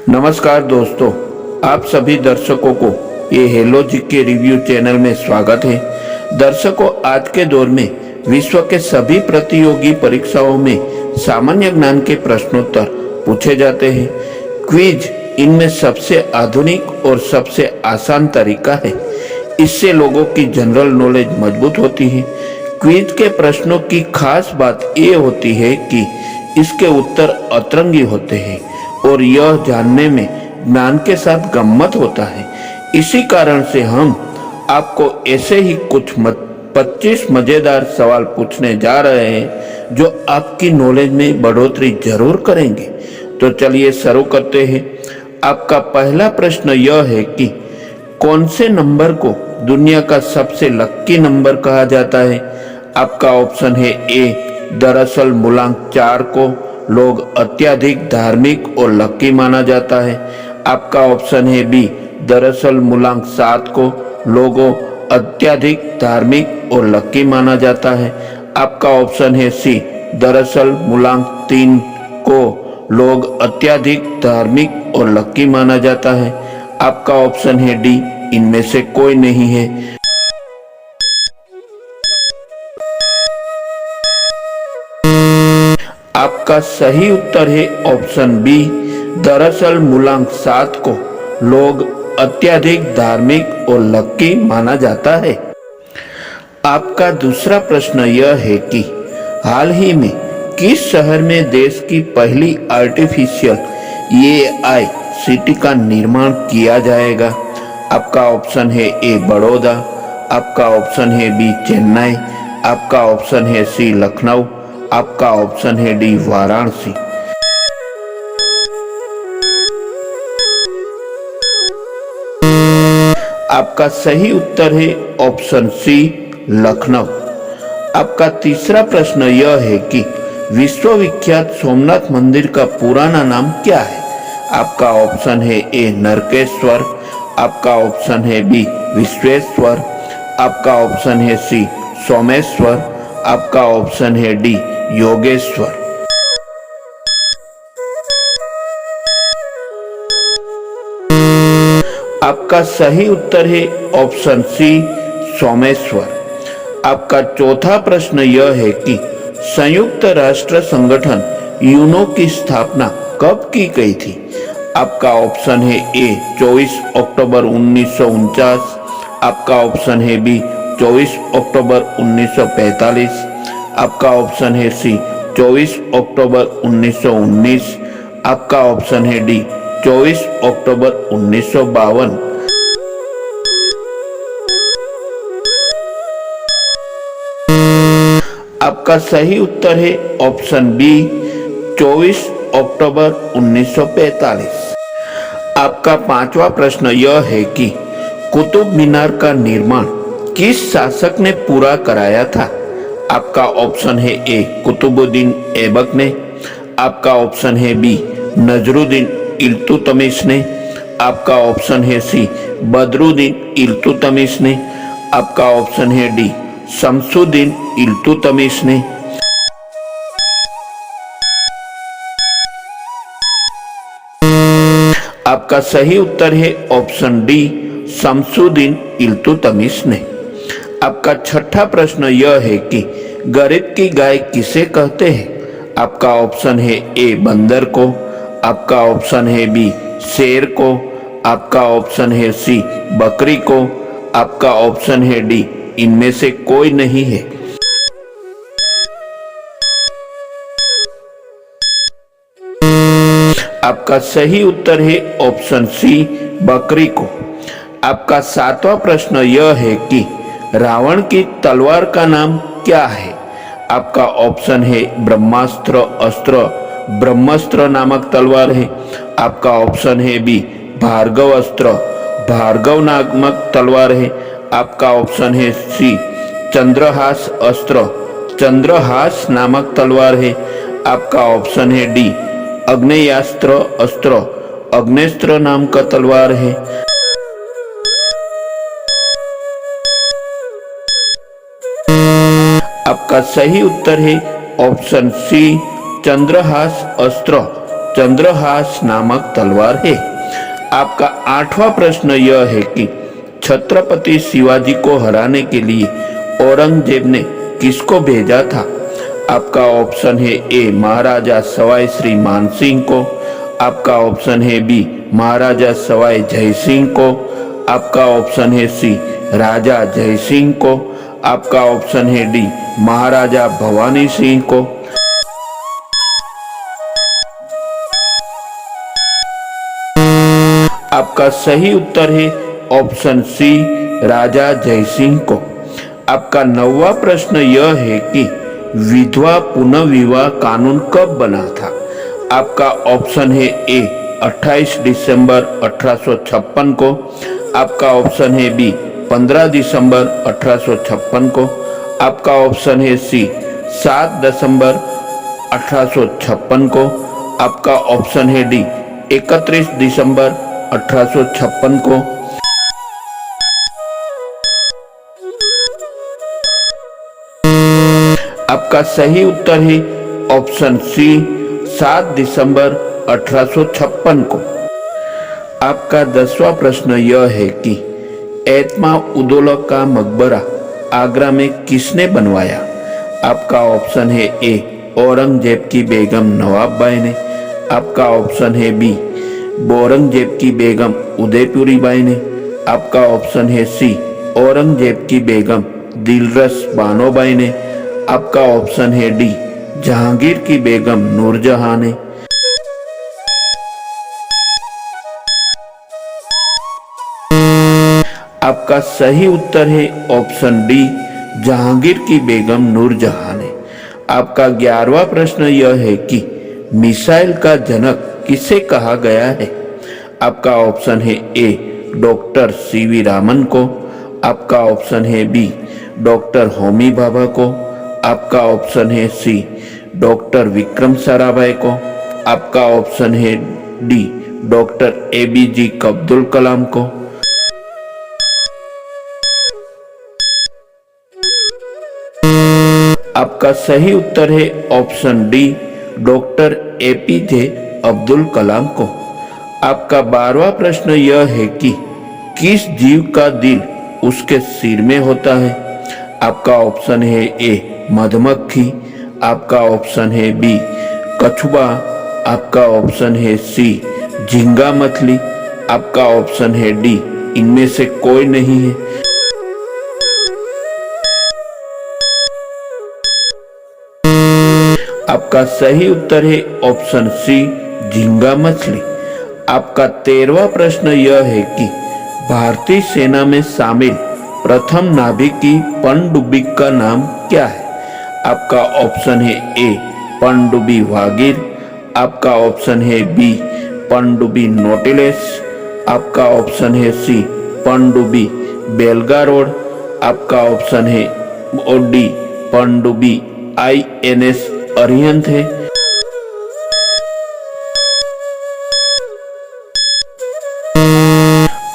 नमस्कार दोस्तों, आप सभी दर्शकों को ये हेलो जीके रिव्यू चैनल में स्वागत है। दर्शकों, आज के दौर में विश्व के सभी प्रतियोगी परीक्षाओं में सामान्य ज्ञान के प्रश्नोत्तर पूछे जाते हैं। क्विज इनमें सबसे आधुनिक और सबसे आसान तरीका है। इससे लोगों की जनरल नॉलेज मजबूत होती है। क्विज के प्रश्नों की खास बात ये होती है कि इसके उत्तर अतरंगी होते हैं और यह जानने में ज्ञान के साथ गम्मत होता है। इसी कारण से हम आपको ऐसे ही कुछ 25 मजेदार सवाल पूछने जा रहे हैं जो आपकी नॉलेज में बढ़ोतरी जरूर करेंगे। तो चलिए शुरू करते हैं। आपका पहला प्रश्न यह है कि कौन से नंबर को दुनिया का सबसे लक्की नंबर कहा जाता है। आपका ऑप्शन है ए, दरअसल मूलांक 4 को लोग अत्यधिक धार्मिक और लकी माना जाता है। आपका ऑप्शन है बी, दरअसल मूलांक 7 को लोगों अत्यधिक धार्मिक और लकी माना जाता है। आपका ऑप्शन है सी, दरअसल मूलांक 3 को लोग अत्यधिक धार्मिक और लकी माना जाता है। आपका ऑप्शन है डी, इनमें से कोई नहीं है। आपका सही उत्तर है ऑप्शन बी, दरअसल मूलांक 7 को लोग अत्यधिक धार्मिक और लकी माना जाता है। आपका दूसरा प्रश्न यह है कि हाल ही में किस शहर में देश की पहली आर्टिफिशियल एआई सिटी का निर्माण किया जाएगा। आपका ऑप्शन है ए, बड़ौदा। आपका ऑप्शन है बी, चेन्नई। आपका ऑप्शन है सी, लखनऊ। आपका ऑप्शन है डी, वाराणसी। आपका सही उत्तर है ऑप्शन सी, लखनऊ। आपका तीसरा प्रश्न यह है कि विश्वविख्यात सोमनाथ मंदिर का पुराना नाम क्या है। आपका ऑप्शन है ए, नरकेश्वर। आपका ऑप्शन है बी, विश्वेश्वर। आपका ऑप्शन है सी, सोमेश्वर। आपका ऑप्शन है डी, योगेश्वर। आपका सही उत्तर है ऑप्शन सी, सोमेश्वर। आपका चौथा प्रश्न यह है कि संयुक्त राष्ट्र संगठन यूनो की स्थापना कब की गई थी। आपका ऑप्शन है ए, 24 अक्टूबर 1949। आपका ऑप्शन है बी, 24 अक्टूबर 1945। आपका ऑप्शन है सी, 24 अक्टूबर 1919। आपका ऑप्शन है डी, 24 अक्टूबर 1952। आपका सही उत्तर है ऑप्शन बी, 24 अक्टूबर 1945। आपका पांचवा प्रश्न यह है कि कुतुब मीनार का निर्माण किस शासक ने पूरा कराया था। आपका ऑप्शन है ए, कुतुबुद्दीन ऐबक ने। आपका ऑप्शन है बी, नजरुद्दीन इल्तुतमिश ने। आपका ऑप्शन है सी, बदरुद्दीन इल्तुतमिश ने। आपका ऑप्शन है डी, शमसुद्दीन इल्तुतमिश ने। आपका सही उत्तर है ऑप्शन डी, शमसुद्दीन इल्तुतमिश ने। आपका छठा प्रश्न यह है कि गरीब की गाय किसे कहते हैं। आपका ऑप्शन है ए, बंदर को। आपका ऑप्शन है बी, शेर को। आपका ऑप्शन है सी, बकरी को। आपका ऑप्शन है डी, इनमें से कोई नहीं है। आपका सही उत्तर है ऑप्शन सी, बकरी को। आपका सातवां प्रश्न यह है कि रावण की तलवार का नाम क्या है। आपका ऑप्शन है ब्रह्मास्त्र अस्त्र, ब्रह्मास्त्र नामक तलवार है। आपका ऑप्शन है बी, भार्गव अस्त्र, भार्गव नामक तलवार है। आपका ऑप्शन है सी, चंद्रहास अस्त्र, चंद्रहास नामक तलवार है। आपका ऑप्शन है डी, अग्नेयास्त्र अस्त्र, अग्नेस्त्र नाम का तलवार है। आपका सही उत्तर है ऑप्शन सी, चंद्रहास अस्त्र, चंद्रहास नामक तलवार है। आपका 8वां प्रश्न यह है कि छत्रपति शिवाजी को हराने के लिए औरंगजेब ने किसको भेजा था। आपका ऑप्शन है ए महाराजा सवाई श्री मानसिंह को, आपका ऑप्शन है बी महाराजा सवाई जयसिंह को, आपका ऑप्शन है सी राजा जयसिंह को, आपका ऑप्शन है डी महाराजा भवानी सिंह को। आपका सही उत्तर है ऑप्शन सी राजा जयसिंह को। आपका 9वां प्रश्न यह है कि विधवा पुनर्विवाह कानून कब बना था। आपका ऑप्शन है ए 28 दिसंबर 1856 को, आपका ऑप्शन है बी 15 दिसंबर 1856 को, आपका ऑप्शन है सी 7 दिसंबर 1856 को, आपका ऑप्शन है डी 31 दिसंबर 1856 को। आपका सही उत्तर है ऑप्शन सी 7 दिसंबर 1856 को। आपका 10वां प्रश्न यह है कि एतमा उदौला का मकबरा आगरा में किसने बनवाया। आपका ऑप्शन है ए औरंगजेब की बेगम नवाब ने, आपका ऑप्शन है बी औरंगजेब की बेगम उदयपुरी बाई ने, आपका ऑप्शन है सी औरंगजेब की बेगम दिलरस बानो बाई ने, आपका ऑप्शन है डी जहांगीर की बेगम नूरजहां ने। आपका सही उत्तर है ऑप्शन डी जहांगीर की बेगम नूरजहां ने। आपका 11वां प्रश्न यह है कि मिसाइल का जनक किसे कहा गया है। आपका ऑप्शन है ए डॉक्टर सीवी रामन को, आपका ऑप्शन है बी डॉक्टर होमी भाभा को, आपका ऑप्शन है सी डॉक्टर विक्रम साराभाई को, आपका ऑप्शन है D doctor ABJ Abdul Kalam को। आपका सही उत्तर है option D doctor APJ Abdul Kalam को। आपका 12वां प्रश्न यह है कि किस जीव का दिल उसके सिर में होता है। आपका ऑप्शन है ए मधुमक्खी, आपका ऑप्शन है बी कछुआ, आपका ऑप्शन है सी झींगा मछली, आपका ऑप्शन है डी इनमें से कोई नहीं है। आपका सही उत्तर है ऑप्शन सी झींगा मछली। आपका 13वां प्रश्न यह है कि भारतीय सेना में शामिल प्रथम नाभिकी पनडुब्बी का नाम क्या है। आपका ऑप्शन है ए पनडुब्बी वागिर, आपका ऑप्शन है बी पनडुब्बी नोटिलेस, आपका ऑप्शन है सी पनडुब्बी बेलगारोड, आपका ऑप्शन है डी पनडुब्बी INS अरिहंत है।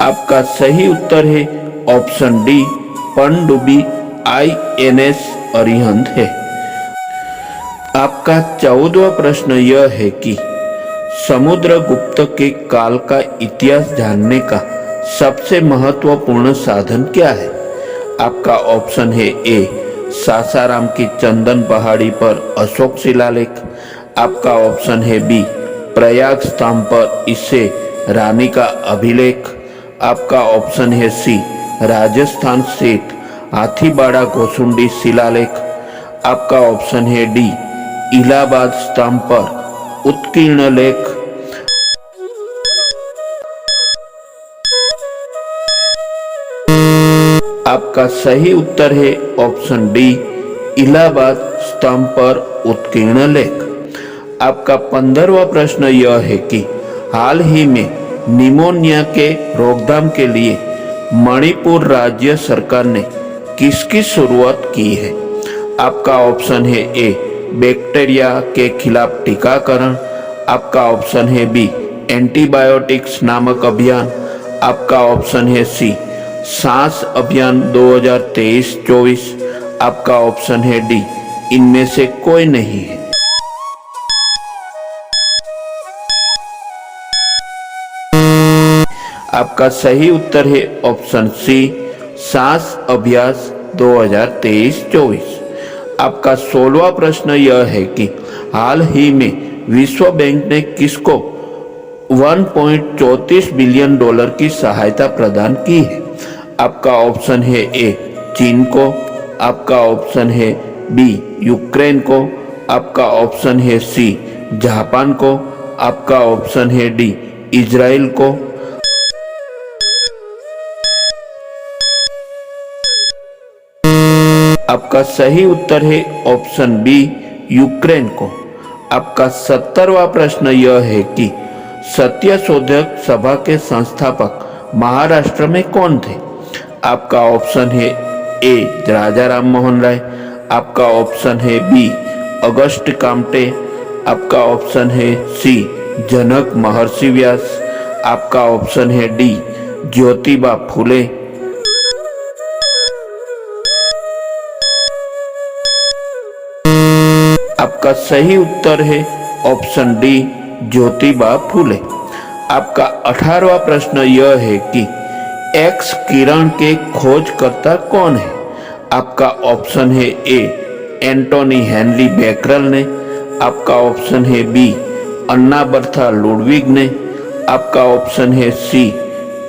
आपका सही उत्तर है ऑप्शन डी पनडुब्बी INS अरिहंत है। आपका 14वां प्रश्न यह है कि समुद्रगुप्त के काल का इतिहास जानने का सबसे महत्वपूर्ण साधन क्या है। आपका ऑप्शन है ए सासाराम की चंदन पहाड़ी पर अशोक शिलालेख, आपका ऑप्शन है बी प्रयाग स्तंभ पर इससे रानी का अभिलेख, आपका ऑप्शन है सी राजस्थान स्थित हाथीबाड़ा घोसुंडी शिलालेख, आपका ऑप्शन है डी इलाहाबाद स्तंभ पर उत्कीर्ण लेख। आपका सही उत्तर है ऑप्शन डी इलाहाबाद स्तंभ पर उत्कीर्ण लेख। आपका 15वां प्रश्न यह है कि हाल ही में निमोनिया के रोकथाम के लिए मणिपुर राज्य सरकार ने किसकी शुरुआत की है। आपका ऑप्शन है ए बैक्टीरिया के खिलाफ टीकाकरण, आपका ऑप्शन है बी एंटीबायोटिक्स नामक अभियान, आपका ऑप्शन है सी सांस अभियान 2023-24, आपका ऑप्शन है डी इनमें से कोई नहीं है। आपका सही उत्तर है ऑप्शन सी, सांस अभ्यास 2023-24। आपका 16वां प्रश्न यह है कि हाल ही में विश्व बैंक ने किसको 1.34 बिलियन डॉलर की सहायता प्रदान की है। आपका ऑप्शन है ए, चीन को, आपका ऑप्शन है बी, यूक्रेन को, आपका ऑप्शन है सी, जापान को, आपका ऑप्शन है डी, इजराइल को। आपका सही उत्तर है ऑप्शन बी, यूक्रेन को। आपका 70वां प्रश्न यह है कि सत्यशोधक सभा के संस्थापक महाराष्ट्र में कौन थे। आपका ऑप्शन है ए, राजा राम मोहन राय, आपका ऑप्शन है बी, अगस्ट कामटे, आपका ऑप्शन है सी, जनक महर्षि व्यास, आपका ऑप्शन है डी, ज्योतिबा फुले। आपका सही उत्तर है ऑप्शन डी, ज्योतिबा फुले। आपका 18वां प्रश्न यह है कि एक्स किरण के खोजकर्ता कौन है। आपका ऑप्शन है ए, एंटोनी हेनरी बेकरल ने, आपका ऑप्शन है बी, अन्ना बर्था लुडविग ने, आपका ऑप्शन है सी,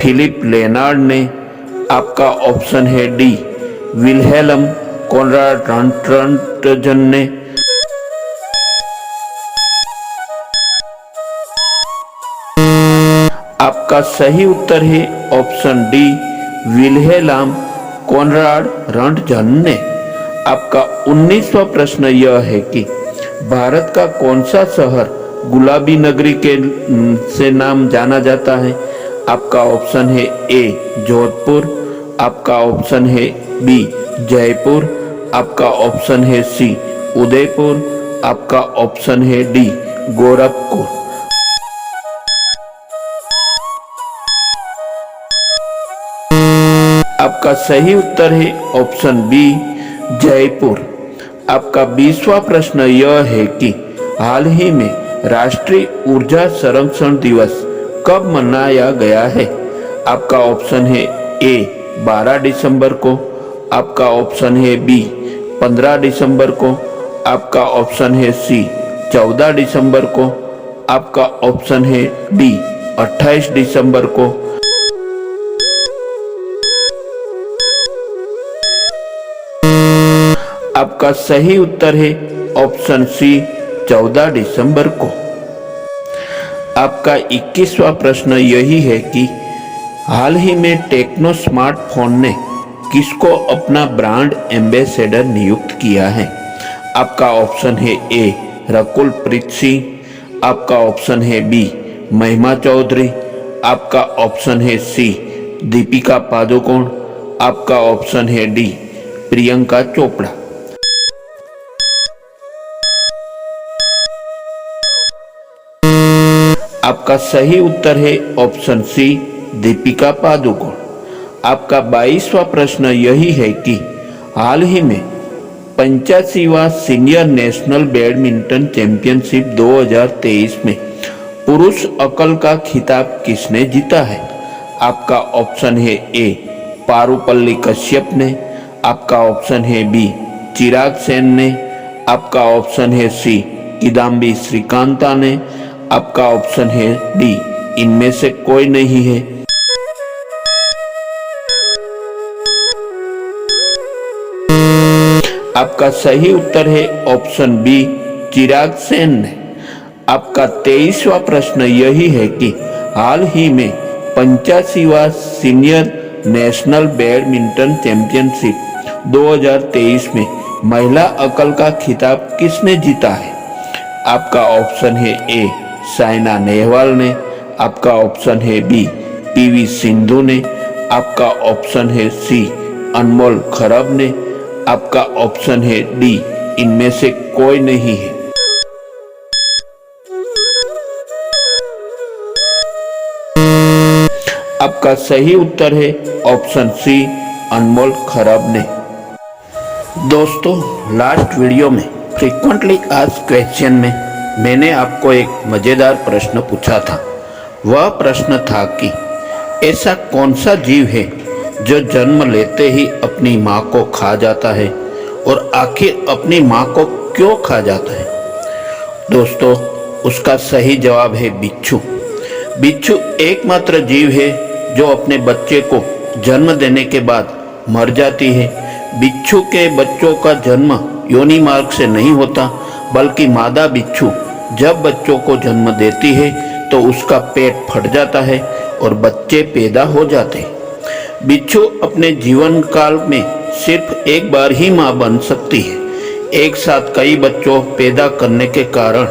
फिलिप लेनार्ड ने, आपका ऑप्शन है डी, विल्हेल्म कॉनराड रंटजन ने। आपका सही उत्तर है ऑप्शन डी, विल्हेल्म कॉनराड रंटजन ने। आपका 19वां प्रश्न यह है कि भारत का कौन सा शहर गुलाबी नगरी के से नाम जाना जाता है। आपका ऑप्शन है ए, जोधपुर, आपका ऑप्शन है बी, जयपुर, आपका ऑप्शन है सी, उदयपुर, आपका ऑप्शन है डी, गोरखपुर। आपका सही उत्तर है ऑप्शन बी, जयपुर। आपका 20वां प्रश्न यह है कि हाल ही में राष्ट्रीय ऊर्जा संरक्षण दिवस कब मनाया गया है। आपका ऑप्शन है ए, 12 दिसंबर को, आपका ऑप्शन है बी, 15 दिसंबर को, आपका ऑप्शन है सी, 14 दिसंबर को, आपका ऑप्शन है डी, 28 दिसंबर को। आपका सही उत्तर है ऑप्शन सी, 14 दिसंबर को। आपका 21वां प्रश्न यही है कि हाल ही में टेक्नो स्मार्टफोन ने किसको अपना ब्रांड एम्बेसडर नियुक्त किया है। आपका ऑप्शन है ए, रकुल प्रीत सिंह, आपका ऑप्शन है बी, महिमा चौधरी, आपका ऑप्शन है सी, दीपिका पादुकोण, आपका ऑप्शन है डी, प्रियंका चोपड़ा। आपका सही उत्तर है ऑप्शन सी, दीपिका पादुकोण। आपका 22वां प्रश्न यही है कि हाल ही में 85वां सीनियर नेशनल बैडमिंटन चैंपियनशिप 2023 में पुरुष एकल का खिताब किसने जीता है। आपका ऑप्शन है ए, पारुपल्ली कश्यप ने, आपका ऑप्शन है बी, चिराग सेन ने, आपका ऑप्शन है सी, किदाम्बी श्रीकांता ने, आपका ऑप्शन है डी, इनमें से कोई नहीं है। आपका सही उत्तर है ऑप्शन बी, चिराग सेन ने। आपका 23वां प्रश्न यही है कि हाल ही में 85वां सीनियर नेशनल बैडमिंटन चैंपियनशिप 2023 में महिला एकल का खिताब किसने जीता है। आपका ऑप्शन है ए, साइना नेहवाल ने, आपका ऑप्शन है बी, पीवी सिंधु ने, आपका ऑप्शन है सी, अनमोल खरब ने, आपका ऑप्शन है डी, इनमें से कोई नहीं है। आपका सही उत्तर है ऑप्शन सी, अनमोल खरब ने। दोस्तों, लास्ट वीडियो में फ्रीक्वेंटली आस्क्ड क्वेश्चन में मैंने आपको एक मजेदार प्रश्न पूछा था। वह प्रश्न था कि ऐसा कौन सा जीव है जो जन्म लेते ही अपनी माँ को खा जाता है, और आखिर अपनी माँ को क्यों खा जाता है? दोस्तों, उसका सही जवाब है बिच्छू। बिच्छू एकमात्र जीव है जो अपने बच्चे को जन्म देने के बाद मर जाती है। बिच्छू के बच्चों का जन्म योनि मार्ग से नहीं होता, बल्कि मादा बिच्छू जब बच्चों को जन्म देती है तो उसका पेट फट जाता है और बच्चे पैदा हो जाते हैं। बिच्छू अपने जीवन काल में सिर्फ एक बार ही मां बन सकती है। एक साथ कई बच्चों पैदा करने के कारण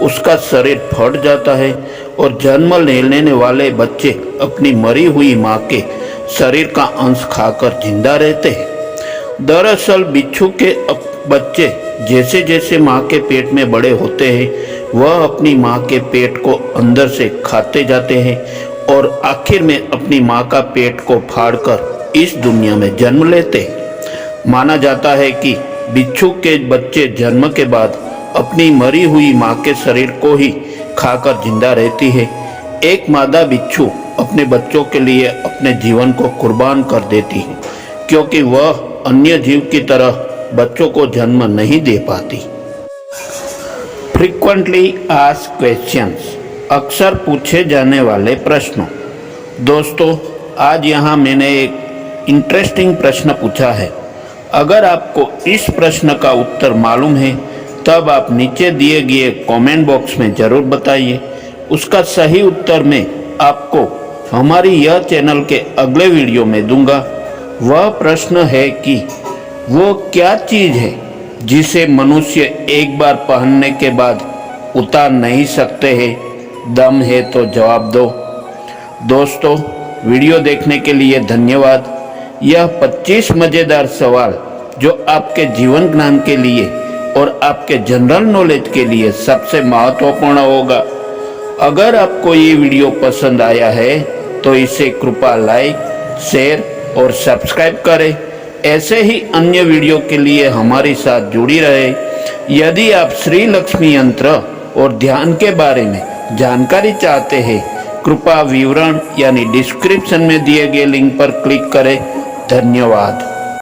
उसका शरीर फट जाता है और जन्म लेने वाले बच्चे अपनी मरी हुई मां के शरीर का अंश खाकर जिंदा रहते हैं। दरअसल बिच्छू के बच्चे जैसे जैसे मां के पेट में बड़े होते हैं, वह अपनी मां के पेट को अंदर से खाते जाते हैं और आखिर में अपनी मां का पेट को फाड़कर इस दुनिया में जन्म लेते हैं। माना जाता है कि बिच्छू के बच्चे जन्म के बाद अपनी मरी हुई मां के शरीर को ही खाकर जिंदा रहती है। एक मादा बिच्छू अपने बच्चों के लिए अपने जीवन को कुर्बान कर देती है, क्योंकि वह अन्य जीव की तरह बच्चों को जन्म नहीं दे पाती। फ्रीक्वेंटली आस्क्ड क्वेश्चंस, अक्सर पूछे जाने वाले प्रश्नों। दोस्तों, आज यहाँ मैंने एक इंटरेस्टिंग प्रश्न पूछा है। अगर आपको इस प्रश्न का उत्तर मालूम है तब आप नीचे दिए गए कमेंट बॉक्स में ज़रूर बताइए। उसका सही उत्तर मैं आपको हमारी यह चैनल के अगले वीडियो में दूंगा। वह प्रश्न है कि वो क्या चीज़ है जिसे मनुष्य एक बार पहनने के बाद उतार नहीं सकते हैं? दम है तो जवाब दो। दोस्तों, वीडियो देखने के लिए धन्यवाद। यह 25 मज़ेदार सवाल जो आपके जीवन ज्ञान के लिए और आपके जनरल नॉलेज के लिए सबसे महत्वपूर्ण होगा। अगर आपको ये वीडियो पसंद आया है तो इसे कृपया लाइक, शेयर और सब्सक्राइब करें। ऐसे ही अन्य वीडियो के लिए हमारे साथ जुड़ी रहे। यदि आप श्री लक्ष्मी यंत्र और ध्यान के बारे में जानकारी चाहते हैं, कृपया विवरण यानी डिस्क्रिप्शन में दिए गए लिंक पर क्लिक करें। धन्यवाद।